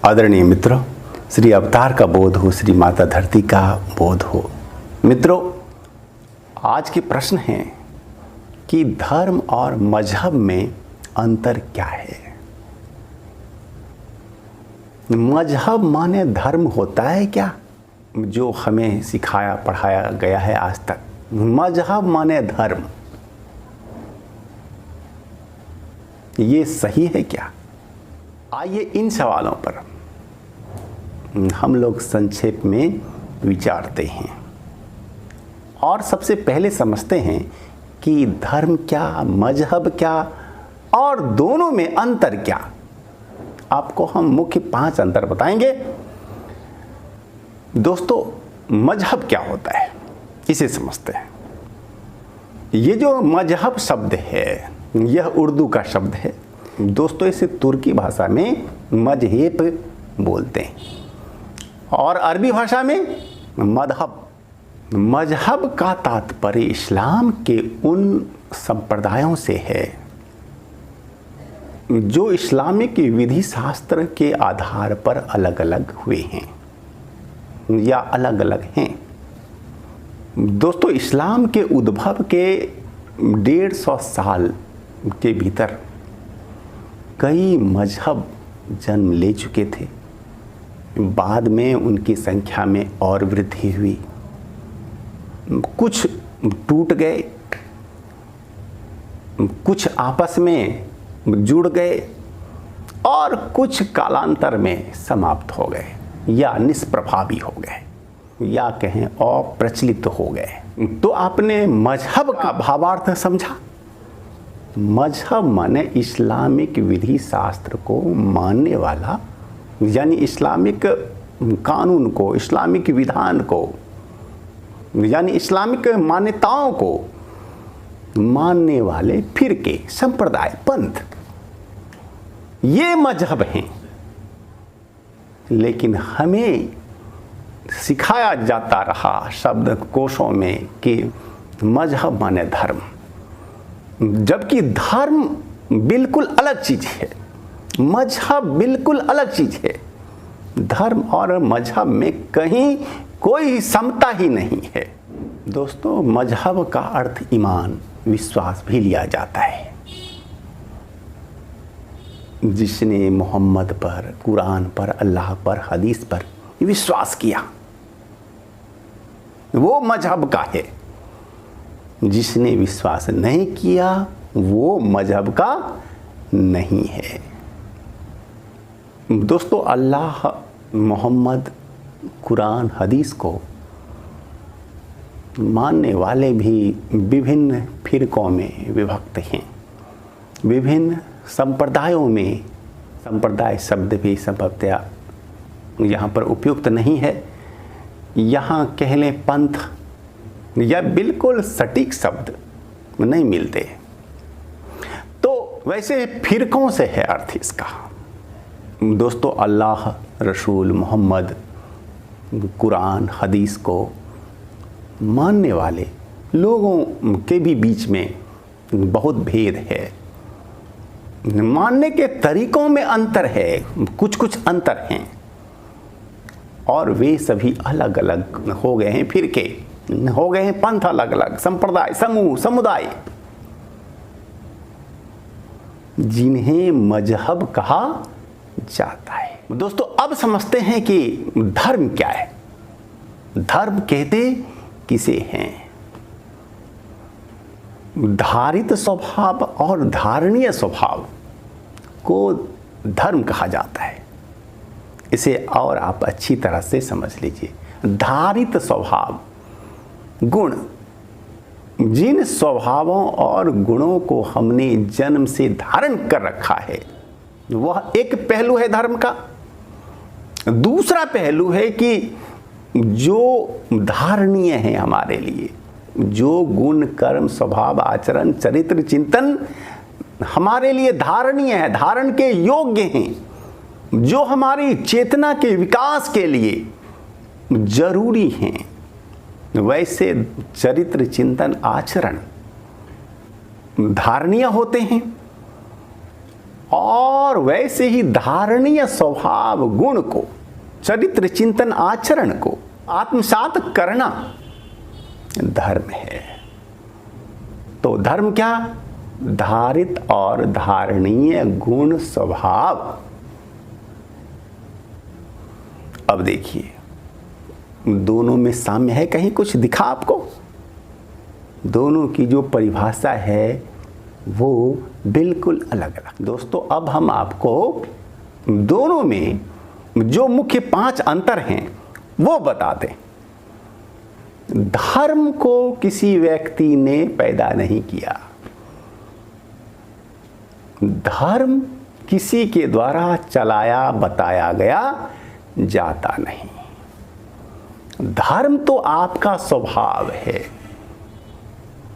आदरणीय मित्रों, श्री अवतार का बोध हो, श्री माता धरती का बोध हो। मित्रों, आज के प्रश्न है कि धर्म और मजहब में अंतर क्या है। मजहब माने धर्म होता है क्या, जो हमें सिखाया पढ़ाया गया है आज तक। मजहब माने धर्म, ये सही है क्या? आइए इन सवालों पर हम लोग संक्षेप में विचारते हैं और सबसे पहले समझते हैं कि धर्म क्या, मजहब क्या और दोनों में अंतर क्या। आपको हम मुख्य 5 अंतर बताएंगे। दोस्तों, मजहब क्या होता है इसे समझते हैं। ये जो मजहब शब्द है, यह उर्दू का शब्द है। दोस्तों, इसे तुर्की भाषा में मजहेब बोलते हैं और अरबी भाषा में मजहब। मजहब का तात्पर्य इस्लाम के उन संप्रदायों से है जो इस्लामिक विधि शास्त्र के आधार पर अलग अलग हुए हैं या अलग अलग हैं। दोस्तों, इस्लाम के उद्भव के 150 साल के भीतर कई मजहब जन्म ले चुके थे। बाद में उनकी संख्या में और वृद्धि हुई, कुछ टूट गए, कुछ आपस में जुड़ गए और कुछ कालांतर में समाप्त हो गए या निष्प्रभावी हो गए या कहें अप्रचलित हो गए। तो आपने मजहब का भावार्थ समझा। मजहब माने इस्लामिक विधि शास्त्र को मानने वाला, यानी इस्लामिक कानून को, इस्लामिक विधान को, यानी इस्लामिक मान्यताओं को मानने वाले फिरके, संप्रदाय, पंथ, ये मजहब हैं। लेकिन हमें सिखाया जाता रहा शब्द कोशों में कि मजहब माने धर्म, जबकि धर्म बिल्कुल अलग चीज है, मजहब बिल्कुल अलग चीज है। धर्म और मजहब में कहीं कोई समता ही नहीं है। दोस्तों, मजहब का अर्थ ईमान, विश्वास भी लिया जाता है। जिसने मोहम्मद पर, कुरान पर, अल्लाह पर, हदीस पर विश्वास किया, वो मजहब का है। जिसने विश्वास नहीं किया, वो मजहब का नहीं है। दोस्तों, अल्लाह, मोहम्मद, कुरान, हदीस को मानने वाले भी विभिन्न फिरकों में विभक्त हैं, विभिन्न संप्रदायों में। संप्रदाय शब्द भी संभवतया यहाँ पर उपयुक्त नहीं है। यहाँ कह लें पंथ, या बिल्कुल सटीक शब्द नहीं मिलते। तो वैसे फिरकों से है अर्थ इसका। दोस्तों, अल्लाह, रसूल, मोहम्मद, कुरान, हदीस को मानने वाले लोगों के भी बीच में बहुत भेद है। मानने के तरीकों में अंतर है, कुछ अंतर हैं और वे सभी अलग अलग हो गए हैं, फिरके हो गए हैं, पंथ अलग अलग, संप्रदाय, समूह, समुदाय, जिन्हें मजहब कहा जाता है। दोस्तों, अब समझते हैं कि धर्म क्या है। धर्म कहते किसे हैं? धारित स्वभाव और धारणीय स्वभाव को धर्म कहा जाता है। इसे और आप अच्छी तरह से समझ लीजिए। धारित स्वभाव, गुण, जिन स्वभावों और गुणों को हमने जन्म से धारण कर रखा है, वह एक पहलू है धर्म का। दूसरा पहलू है कि जो धारणीय है हमारे लिए, जो गुण, कर्म, स्वभाव, आचरण, चरित्र, चिंतन हमारे लिए धारणीय है, धारण के योग्य हैं, जो हमारी चेतना के विकास के लिए जरूरी हैं, वैसे चरित्र, चिंतन, आचरण धारणीय होते हैं। और वैसे ही धारणीय स्वभाव गुण को, चरित्र चिंतन आचरण को आत्मसात करना धर्म है। तो धर्म क्या? धारित और धारणीय गुण स्वभाव। अब देखिए दोनों में साम्य है, कहीं कुछ दिखा आपको? दोनों की जो परिभाषा है वो बिल्कुल अलग अलग। दोस्तों अब हम आपको दोनों में जो मुख्य 5 अंतर हैं वो बता दें। धर्म को किसी व्यक्ति ने पैदा नहीं किया, धर्म किसी के द्वारा चलाया बताया गया जाता नहीं। धर्म तो आपका स्वभाव है।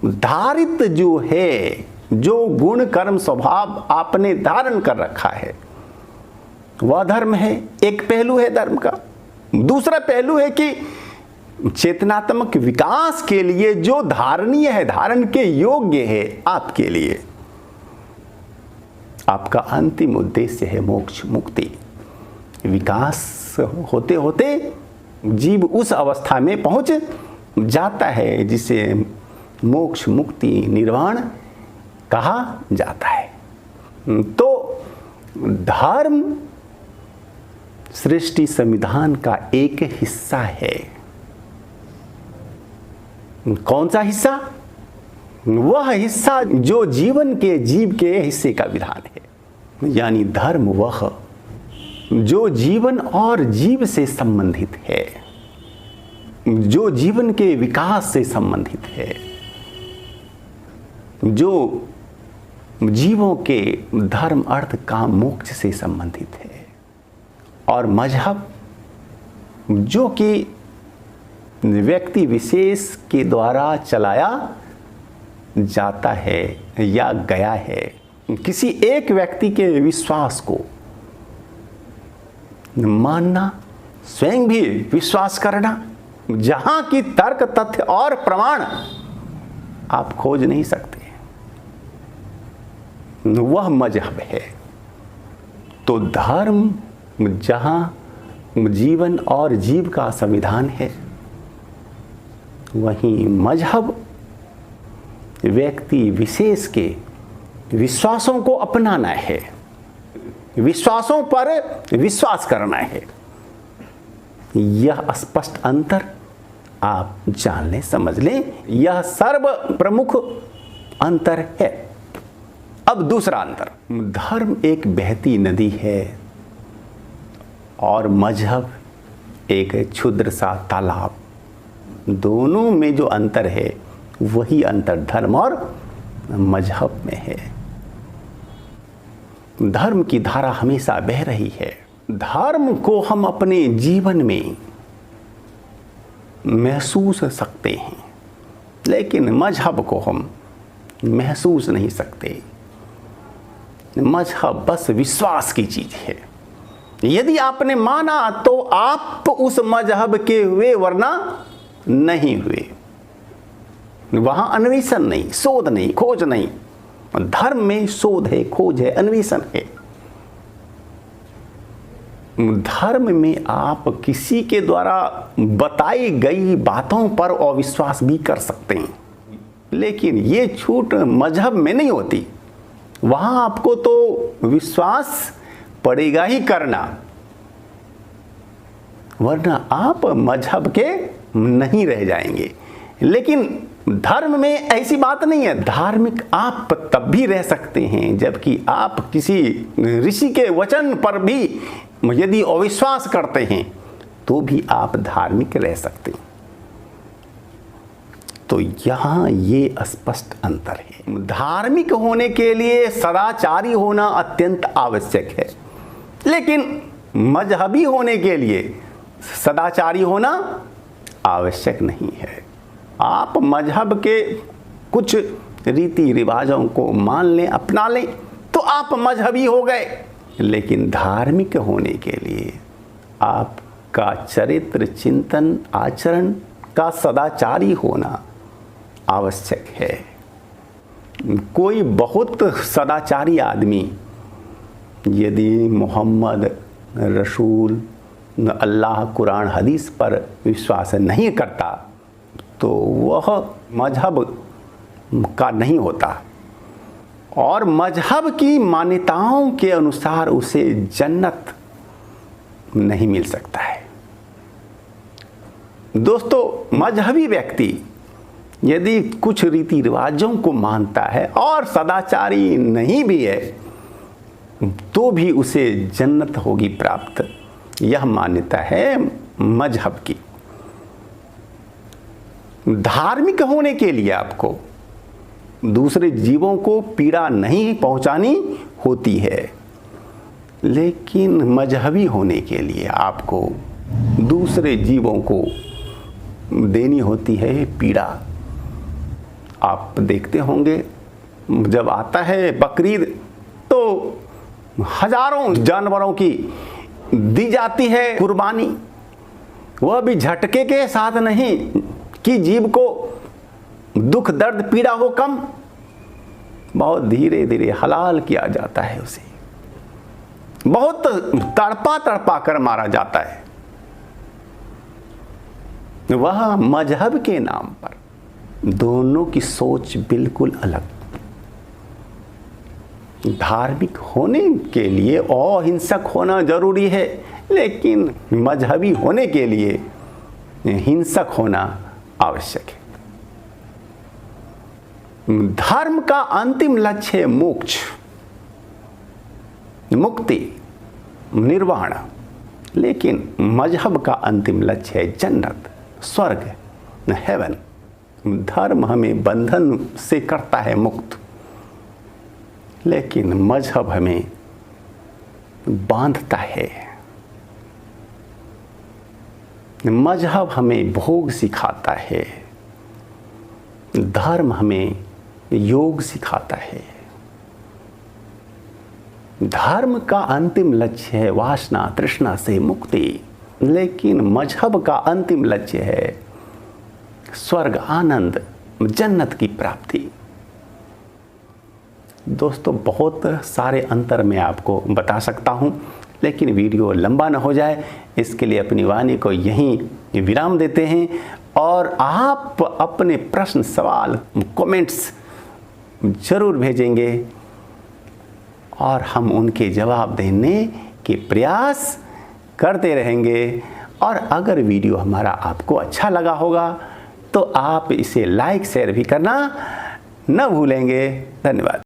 धारित जो है, जो गुण कर्म स्वभाव आपने धारण कर रखा है वह धर्म है। एक पहलू है धर्म का। दूसरा पहलू है कि चेतनात्मक विकास के लिए जो धारणीय है, धारण के योग्य है आपके लिए, आपका अंतिम उद्देश्य है मोक्ष मुक्ति। विकास होते होते जीव उस अवस्था में पहुंच जाता है जिसे मोक्ष मुक्ति निर्वाण कहा जाता है। तो धर्म सृष्टि संविधान का एक हिस्सा है। कौन सा हिस्सा? वह हिस्सा जो जीवन के जीव के हिस्से का विधान है। यानी धर्म वह जो जीवन और जीव से संबंधित है, जो जीवन के विकास से संबंधित है, जो जीवों के धर्म अर्थ काम मोक्ष से संबंधित है। और मजहब जो कि व्यक्ति विशेष के द्वारा चलाया जाता है या गया है, किसी एक व्यक्ति के विश्वास को मानना, स्वयं भी विश्वास करना, जहां की तर्क तथ्य और प्रमाण आप खोज नहीं सकते, वह मजहब है। तो धर्म जहां जीवन और जीव का संविधान है, वहीं मजहब व्यक्ति विशेष के विश्वासों को अपनाना है, विश्वासों पर विश्वास करना है। यह स्पष्ट अंतर आप जान लें, समझ लें, यह सर्व प्रमुख अंतर है। अब दूसरा अंतर, धर्म एक बहती नदी है और मजहब एक क्षुद्र सा तालाब। दोनों में जो अंतर है वही अंतर धर्म और मजहब में है। धर्म की धारा हमेशा बह रही है। धर्म को हम अपने जीवन में महसूस सकते हैं, लेकिन मजहब को हम महसूस नहीं सकते। मजहब बस विश्वास की चीज है। यदि आपने माना तो आप उस मजहब के हुए, वरना नहीं हुए। वहां अन्वेषण नहीं, शोध नहीं, खोज नहीं। धर्म में शोध है, खोज है, अन्वेषण है। धर्म में आप किसी के द्वारा बताई गई बातों पर अविश्वास भी कर सकते हैं, लेकिन ये छूट मजहब में नहीं होती। वहां आपको तो विश्वास पड़ेगा ही करना, वरना आप मजहब के नहीं रह जाएंगे। लेकिन धर्म में ऐसी बात नहीं है। धार्मिक आप तब भी रह सकते हैं जबकि आप किसी ऋषि के वचन पर भी यदि अविश्वास करते हैं तो भी आप धार्मिक रह सकते हैं। तो यहां ये स्पष्ट अंतर है। धार्मिक होने के लिए सदाचारी होना अत्यंत आवश्यक है, लेकिन मजहबी होने के लिए सदाचारी होना आवश्यक नहीं है। आप मजहब के कुछ रीति रिवाजों को मान लें, अपना लें, तो आप मजहबी हो गए। लेकिन धार्मिक होने के लिए आपका चरित्र चिंतन आचरण का सदाचारी होना आवश्यक है। कोई बहुत सदाचारी आदमी यदि मोहम्मद रसूल अल्लाह कुरान हदीस पर विश्वास नहीं करता तो वह मजहब का नहीं होता और मजहब की मान्यताओं के अनुसार उसे जन्नत नहीं मिल सकता है। दोस्तों, मजहबी व्यक्ति यदि कुछ रीति रिवाजों को मानता है और सदाचारी नहीं भी है तो भी उसे जन्नत होगी प्राप्त, यह मान्यता है मजहब की। धार्मिक होने के लिए आपको दूसरे जीवों को पीड़ा नहीं पहुंचानी होती है, लेकिन मजहबी होने के लिए आपको दूसरे जीवों को देनी होती है पीड़ा। आप देखते होंगे जब आता है बकरीद तो हजारों जानवरों की दी जाती है कुर्बानी, वह भी झटके के साथ नहीं कि जीव को दुख दर्द पीड़ा हो कम, बहुत धीरे धीरे हलाल किया जाता है, उसे बहुत तड़पा तड़पा कर मारा जाता है। वह मजहब के नाम पर दोनों की सोच बिल्कुल अलग। धार्मिक होने के लिए अहिंसक होना जरूरी है, लेकिन मजहबी होने के लिए हिंसक होना आवश्यक है। धर्म का अंतिम लक्ष्य है मोक्ष, मुक्ति, निर्वाण, लेकिन मजहब का अंतिम लक्ष्य है जन्नत, स्वर्ग, हेवन। धर्म हमें बंधन से करता है मुक्त, लेकिन मजहब हमें बांधता है। मजहब हमें भोग सिखाता है, धर्म हमें योग सिखाता है। धर्म का अंतिम लक्ष्य है वासना तृष्णा से मुक्ति, लेकिन मजहब का अंतिम लक्ष्य है स्वर्ग, आनंद, जन्नत की प्राप्ति। दोस्तों, बहुत सारे अंतर मैं आपको बता सकता हूं, लेकिन वीडियो लंबा ना हो जाए इसके लिए अपनी वाणी को यहीं विराम देते हैं और आप अपने प्रश्न, सवाल, कमेंट्स जरूर भेजेंगे और हम उनके जवाब देने के प्रयास करते रहेंगे। और अगर वीडियो हमारा आपको अच्छा लगा होगा तो आप इसे लाइक शेयर भी करना न भूलेंगे। धन्यवाद।